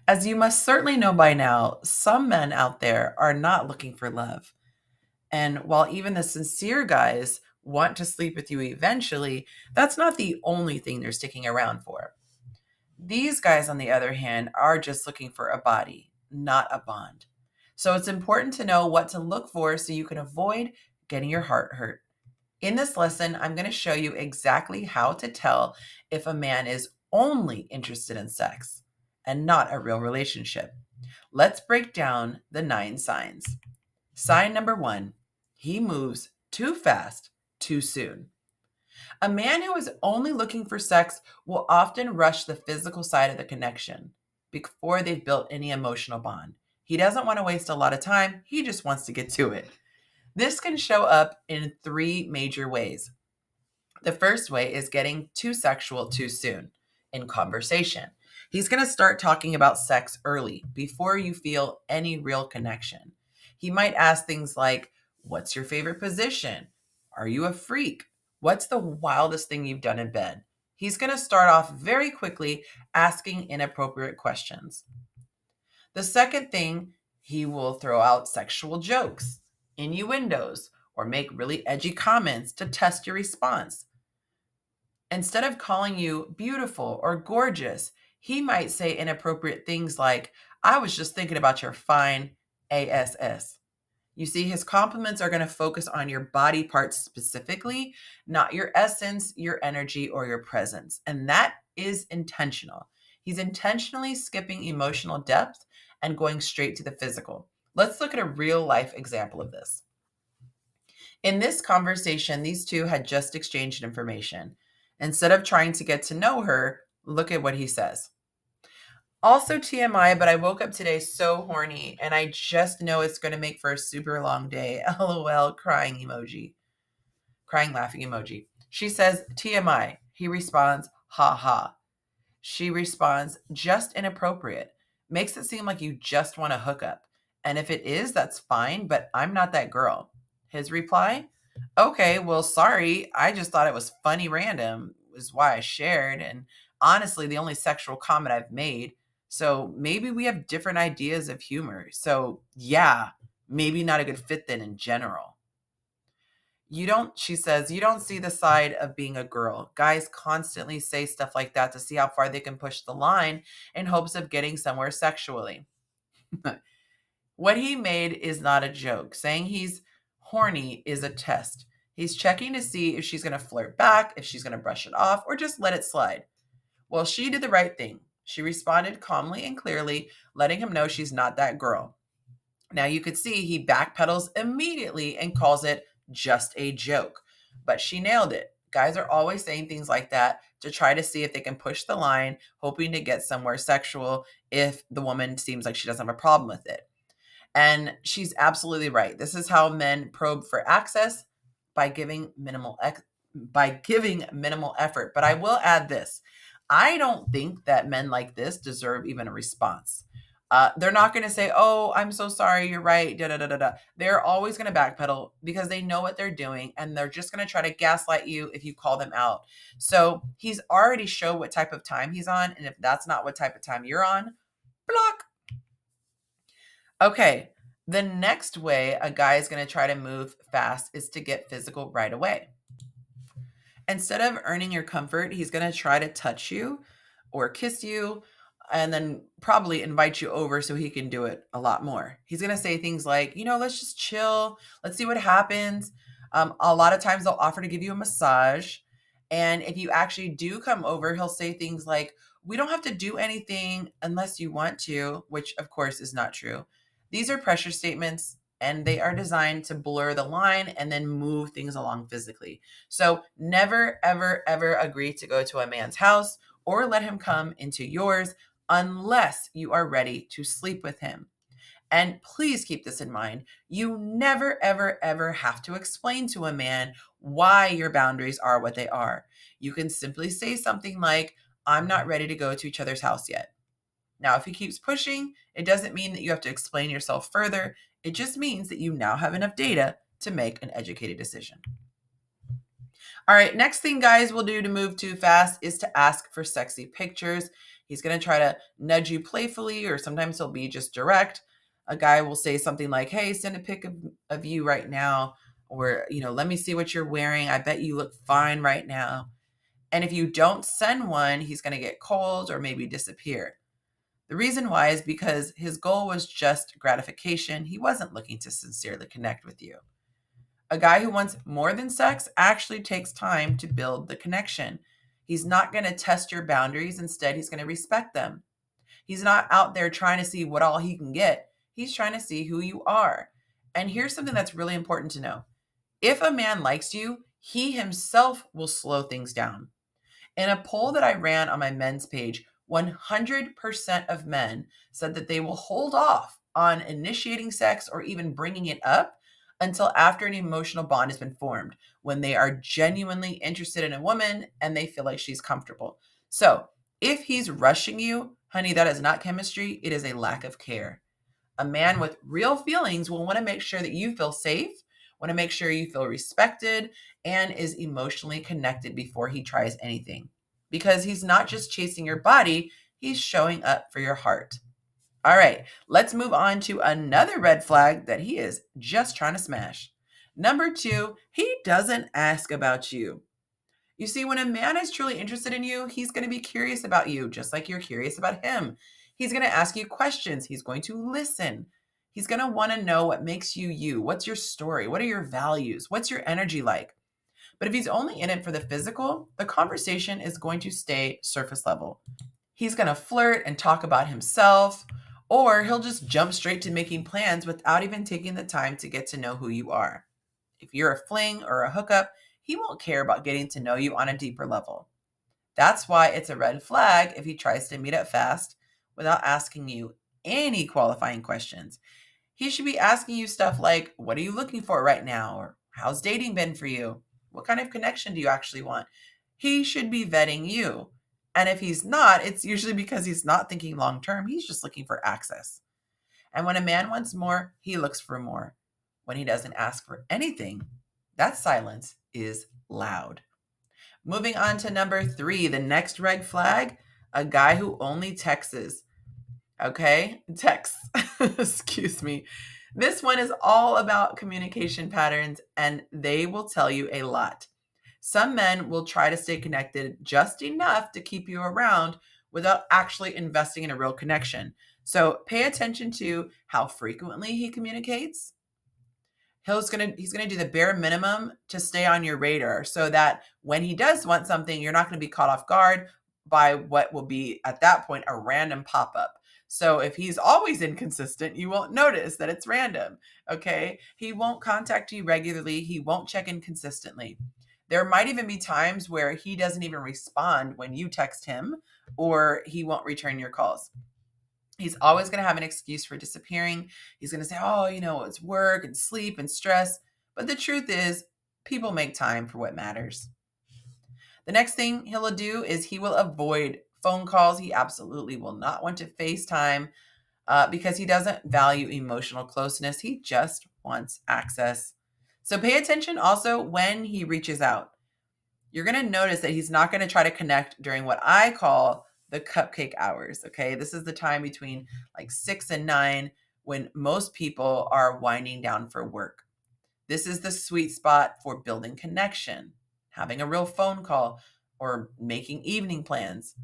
As you must certainly know by now, some men out there are not looking for love. And while even the sincere guys want to sleep with you eventually, that's not the only thing they're sticking around for. These guys, on the other hand, are just looking for a body, not a bond. So it's important to know what to look for so you can avoid getting your heart hurt. In this lesson, I'm going to show you exactly how to tell if a man is only interested in sex and not a real relationship. Let's break down the 9 signs. Sign number 1, he moves too fast, too soon. A man who is only looking for sex will often rush the physical side of the connection before they've built any emotional bond. He doesn't want to waste a lot of time, he just wants to get to it. This can show up in 3 major ways. The first way is getting too sexual too soon in conversation. He's going to start talking about sex early before you feel any real connection. He might ask things like, "What's your favorite position? Are you a freak? What's the wildest thing you've done in bed?" He's going to start off very quickly asking inappropriate questions. The second thing, he will throw out sexual jokes, innuendos, or make really edgy comments to test your response. Instead of calling you beautiful or gorgeous, he might say inappropriate things like, "I was just thinking about your fine ass." You see, his compliments are going to focus on your body parts specifically, not your essence, your energy, or your presence. And that is intentional. He's intentionally skipping emotional depth and going straight to the physical. Let's look at a real life example of this. In this conversation, these two had just exchanged information. Instead of trying to get to know her, look at what he says. Also, TMI, but I woke up today so horny and I just know it's going to make for a super long day. LOL, crying emoji. Crying laughing emoji. She says, TMI. He responds, ha ha. She responds, just inappropriate. Makes it seem like you just want to hook up. And if it is, that's fine, but I'm not that girl. His reply, okay, well, sorry. I just thought it was funny random, is why I shared. And honestly, the only sexual comment I've made. So maybe we have different ideas of humor. So yeah, maybe not a good fit then in general. She says, you don't see the side of being a girl. Guys constantly say stuff like that to see how far they can push the line in hopes of getting somewhere sexually. What he made is not a joke. Saying he's horny is a test. He's checking to see if she's going to flirt back, if she's going to brush it off, or just let it slide. Well, she did the right thing. She responded calmly and clearly, letting him know she's not that girl. Now you could see he backpedals immediately and calls it just a joke. But she nailed it. Guys are always saying things like that to try to see if they can push the line, hoping to get somewhere sexual if the woman seems like she doesn't have a problem with it. And she's absolutely right. This is how men probe for access by giving minimal effort. But I will add this. I don't think that men like this deserve even a response. They're not going to say, "Oh, I'm so sorry, you're right." Da da da da da. They're always going to backpedal because they know what they're doing, and they're just going to try to gaslight you if you call them out. So he's already showed what type of time he's on, and if that's not what type of time you're on, block. Okay, the next way a guy is going to try to move fast is to get physical right away. Instead of earning your comfort, he's going to try to touch you or kiss you and then probably invite you over so he can do it a lot more. He's going to say things like, let's just chill. Let's see what happens. A lot of times they'll offer to give you a massage. And if you actually do come over, he'll say things like, we don't have to do anything unless you want to, which of course is not true. These are pressure statements and they are designed to blur the line and then move things along physically. So never, ever, ever agree to go to a man's house or let him come into yours unless you are ready to sleep with him. And please keep this in mind. You never, ever, ever have to explain to a man why your boundaries are what they are. You can simply say something like, I'm not ready to go to each other's house yet. Now, if he keeps pushing, it doesn't mean that you have to explain yourself further. It just means that you now have enough data to make an educated decision. All right, next thing guys will do to move too fast is to ask for sexy pictures. He's going to try to nudge you playfully, or sometimes he'll be just direct. A guy will say something like, hey, send a pic of you right now. Or, let me see what you're wearing. I bet you look fine right now. And if you don't send one, he's going to get cold or maybe disappear. The reason why is because his goal was just gratification. He wasn't looking to sincerely connect with you. A guy who wants more than sex actually takes time to build the connection. He's not going to test your boundaries. Instead, he's going to respect them. He's not out there trying to see what all he can get. He's trying to see who you are. And here's something that's really important to know. If a man likes you, he himself will slow things down. In a poll that I ran on my men's page, 100% of men said that they will hold off on initiating sex or even bringing it up until after an emotional bond has been formed, when they are genuinely interested in a woman and they feel like she's comfortable. So if he's rushing you, honey, that is not chemistry. It is a lack of care. A man with real feelings will want to make sure that you feel safe, want to make sure you feel respected, and is emotionally connected before he tries anything. Because he's not just chasing your body, he's showing up for your heart. All right, let's move on to another red flag that he is just trying to smash. Number 2, he doesn't ask about you. You see, when a man is truly interested in you, he's going to be curious about you, just like you're curious about him. He's going to ask you questions. He's going to listen. He's going to want to know what makes you you. What's your story? What are your values? What's your energy like? But if he's only in it for the physical, the conversation is going to stay surface level. He's going to flirt and talk about himself, or he'll just jump straight to making plans without even taking the time to get to know who you are. If you're a fling or a hookup, he won't care about getting to know you on a deeper level. That's why it's a red flag if he tries to meet up fast without asking you any qualifying questions. He should be asking you stuff like, what are you looking for right now? Or how's dating been for you? What kind of connection do you actually want? He should be vetting you. And if he's not, it's usually because he's not thinking long term. He's just looking for access. And when a man wants more, he looks for more. When he doesn't ask for anything, that silence is loud. Moving on to number 3, the next red flag, a guy who only texts. Okay? Texts. Excuse me. This one is all about communication patterns, and they will tell you a lot. Some men will try to stay connected just enough to keep you around without actually investing in a real connection. So pay attention to how frequently he communicates. He's gonna do the bare minimum to stay on your radar, so that when he does want something, you're not gonna be caught off guard by what will be at that point a random pop-up. So if he's always inconsistent, you won't notice that it's random. Okay. He won't contact you regularly. He won't check in consistently. There might even be times where he doesn't even respond when you text him, or he won't return your calls. He's always going to have an excuse for disappearing. He's going to say, oh, it's work and sleep and stress. But the truth is, people make time for what matters. The next thing he'll do is he will avoid phone calls. He absolutely will not want to FaceTime because he doesn't value emotional closeness. He just wants access. So pay attention also when he reaches out. You're going to notice that he's not going to try to connect during what I call the cupcake hours. Okay. This is the time between like 6 and 9 when most people are winding down for work. This is the sweet spot for building connection, having a real phone call, or making evening plans.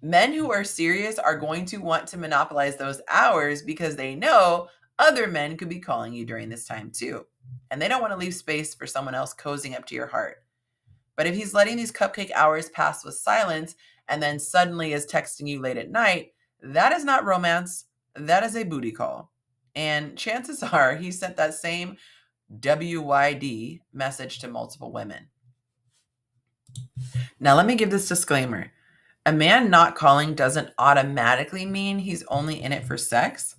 Men who are serious are going to want to monopolize those hours because they know other men could be calling you during this time too. And they don't want to leave space for someone else cozying up to your heart. But if he's letting these cupcake hours pass with silence and then suddenly is texting you late at night, that is not romance. That is a booty call. And chances are he sent that same WYD message to multiple women. Now, let me give this disclaimer. A man not calling doesn't automatically mean he's only in it for sex.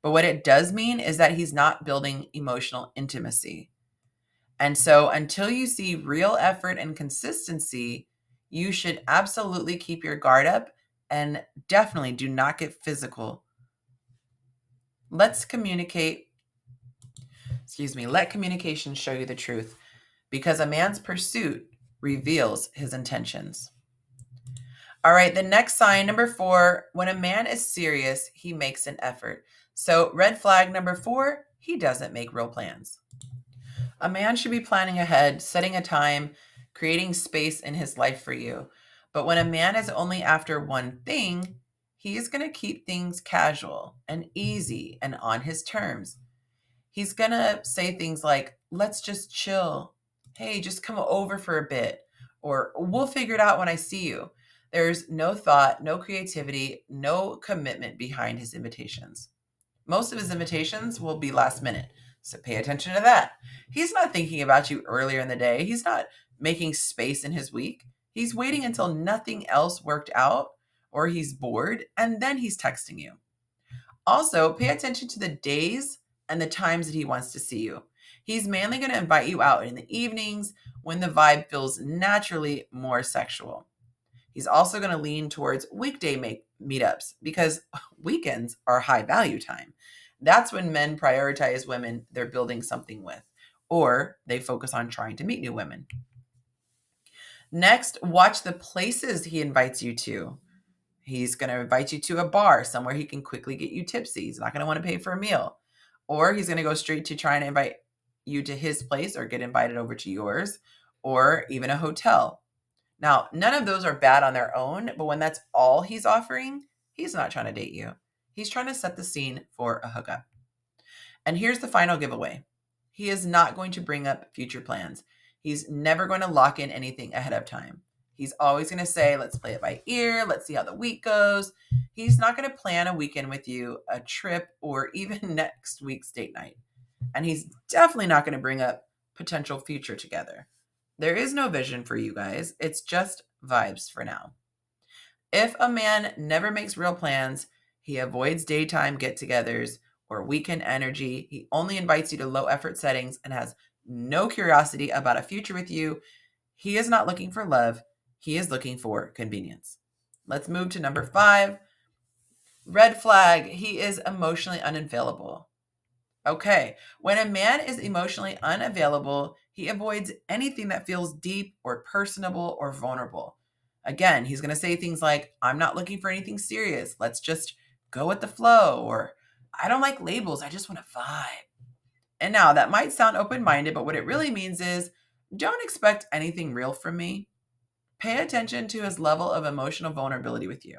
But what it does mean is that he's not building emotional intimacy. And so until you see real effort and consistency, you should absolutely keep your guard up and definitely do not get physical. Let communication show you the truth, because a man's pursuit reveals his intentions. All right, the next sign, number 4, when a man is serious, he makes an effort. So, red flag number 4, he doesn't make real plans. A man should be planning ahead, setting a time, creating space in his life for you. But when a man is only after one thing, he's going to keep things casual and easy and on his terms. He's going to say things like, let's just chill. Hey, just come over for a bit. Or we'll figure it out when I see you. There's no thought, no creativity, no commitment behind his invitations. Most of his invitations will be last minute. So pay attention to that. He's not thinking about you earlier in the day. He's not making space in his week. He's waiting until nothing else worked out or he's bored and then he's texting you. Also, pay attention to the days and the times that he wants to see you. He's mainly going to invite you out in the evenings when the vibe feels naturally more sexual. He's also going to lean towards weekday meetups because weekends are high value time. That's when men prioritize women they're building something with, or they focus on trying to meet new women. Next, watch the places he invites you to. He's going to invite you to a bar, somewhere he can quickly get you tipsy. He's not going to want to pay for a meal. Or he's going to go straight to trying to invite you to his place or get invited over to yours, or even a hotel. Now, none of those are bad on their own, but when that's all he's offering, he's not trying to date you. He's trying to set the scene for a hookup. And here's the final giveaway. He is not going to bring up future plans. He's never going to lock in anything ahead of time. He's always going to say, let's play it by ear. Let's see how the week goes. He's not going to plan a weekend with you, a trip, or even next week's date night. And he's definitely not going to bring up potential future together. There is no vision for you guys. It's just vibes for now. If a man never makes real plans, he avoids daytime get-togethers or weekend energy, he only invites you to low-effort settings and has no curiosity about a future with you, he is not looking for love. He is looking for convenience. Let's move to number 5. Red flag, he is emotionally unavailable. Okay, when a man is emotionally unavailable, he avoids anything that feels deep or personable or vulnerable. Again, he's going to say things like, I'm not looking for anything serious. Let's just go with the flow. Or, I don't like labels. I just want to vibe. And now that might sound open-minded, but what it really means is don't expect anything real from me. Pay attention to his level of emotional vulnerability with you.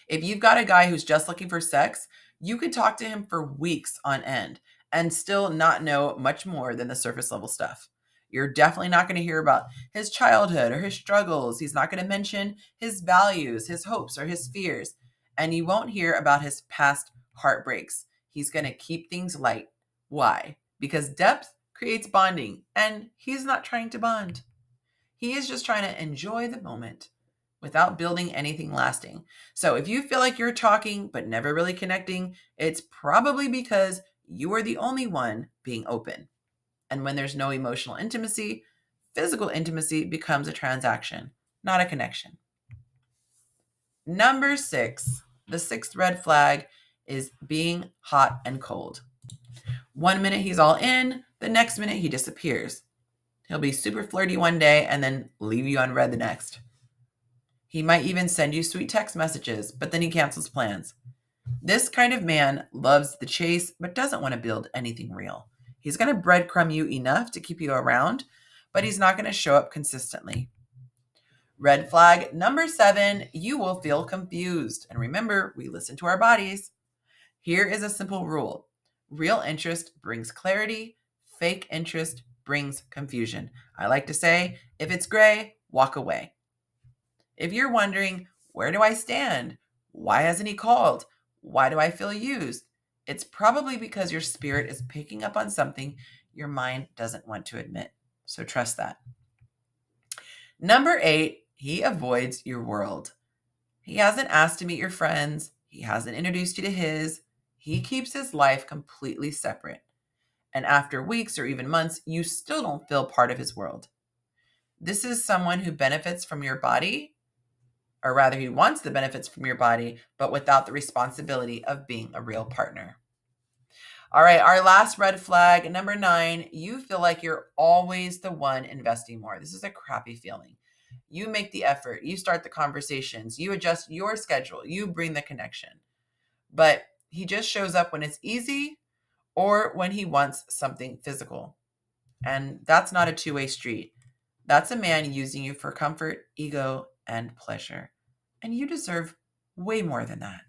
If you've got a guy who's just looking for sex, you could talk to him for weeks on end and still not know much more than the surface level stuff. You're definitely not going to hear about his childhood or his struggles. He's not going to mention his values, his hopes, or his fears. And you won't hear about his past heartbreaks. He's going to keep things light. Why? Because depth creates bonding, and he's not trying to bond. He is just trying to enjoy the moment without building anything lasting. So if you feel like you're talking but never really connecting, it's probably because you are the only one being open. And when there's no emotional intimacy, physical intimacy becomes a transaction, not a connection. Number 6, the 6th red flag is being hot and cold. One minute he's all in, the next minute he disappears. He'll be super flirty one day and then leave you unread the next. He might even send you sweet text messages, but then he cancels plans. This kind of man loves the chase, but doesn't want to build anything real. He's going to breadcrumb you enough to keep you around, but he's not going to show up consistently. Red flag number 7, you will feel confused. And remember, we listen to our bodies. Here is a simple rule. Real interest brings clarity. Fake interest brings confusion. I like to say, if it's gray, walk away. If you're wondering, where do I stand? Why hasn't he called? Why do I feel used? It's probably because your spirit is picking up on something your mind doesn't want to admit. So trust that. Number 8, he avoids your world. He hasn't asked to meet your friends. He hasn't introduced you to his. He keeps his life completely separate. And after weeks or even months, you still don't feel part of his world. This is someone who benefits from your body, or rather he wants the benefits from your body, but without the responsibility of being a real partner. All right, our last red flag, number 9, you feel like you're always the one investing more. This is a crappy feeling. You make the effort. You start the conversations. You adjust your schedule. You bring the connection. But he just shows up when it's easy or when he wants something physical. And that's not a two-way street. That's a man using you for comfort, ego, and pleasure. And you deserve way more than that.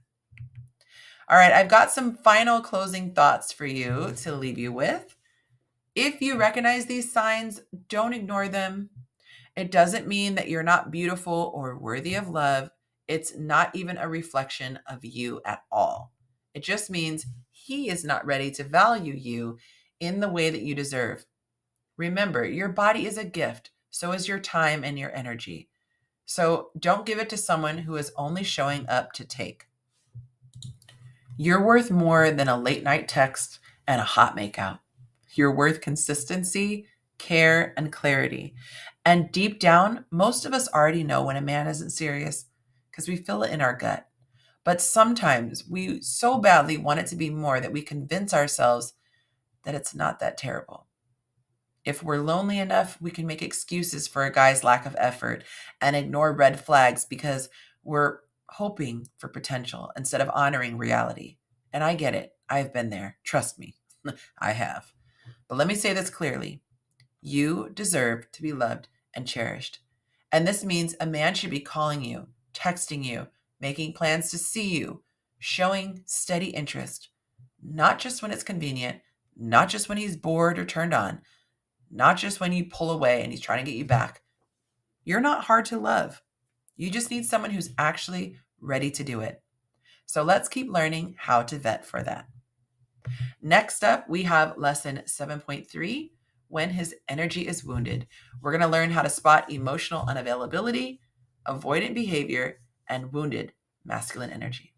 All right, I've got some final closing thoughts for you to leave you with. If you recognize these signs, don't ignore them. It doesn't mean that you're not beautiful or worthy of love. It's not even a reflection of you at all. It just means he is not ready to value you in the way that you deserve. Remember, your body is a gift. So is your time and your energy. So don't give it to someone who is only showing up to take. You're worth more than a late night text and a hot makeout. You're worth consistency, care, and clarity. And deep down, most of us already know when a man isn't serious because we feel it in our gut. But sometimes we so badly want it to be more that we convince ourselves that it's not that terrible. If we're lonely enough, we can make excuses for a guy's lack of effort and ignore red flags because we're hoping for potential instead of honoring reality. And I get it. I've been there. Trust me, I have. But let me say this clearly. You deserve to be loved and cherished. And this means a man should be calling you, texting you, making plans to see you, showing steady interest, not just when it's convenient, not just when he's bored or turned on, not just when you pull away and he's trying to get you back. You're not hard to love. You just need someone who's actually ready to do it. So let's keep learning how to vet for that. Next up, we have lesson 7.3, when his energy is wounded. We're going to learn how to spot emotional unavailability, avoidant behavior, and wounded masculine energy.